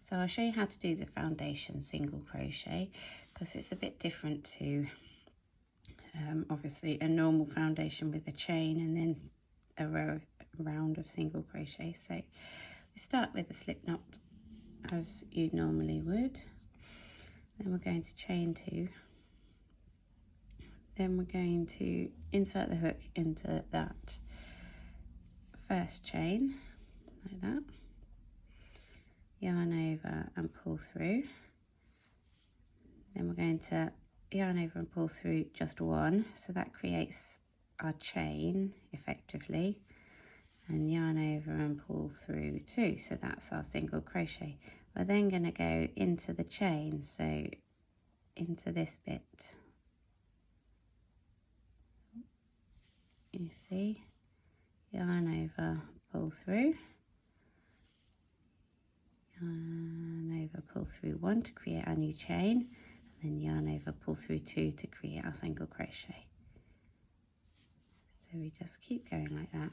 So I'll show you how to do the foundation single crochet, because it's a bit different to obviously a normal foundation with a chain and then a round of single crochet. So we start with a slip knot as you normally would, then we're going to chain 2, then we're going to insert the hook into that first chain like that, yarn over and pull through, then we're going to yarn over and pull through just 1, so that creates our chain effectively, and yarn over and pull through 2, so that's our single crochet. We're then going to go into the chain, so into this bit, you see, yarn over, pull through, yarn over, pull through 1 to create our new chain, and then yarn over, pull through 2 to create our single crochet. So we just keep going like that.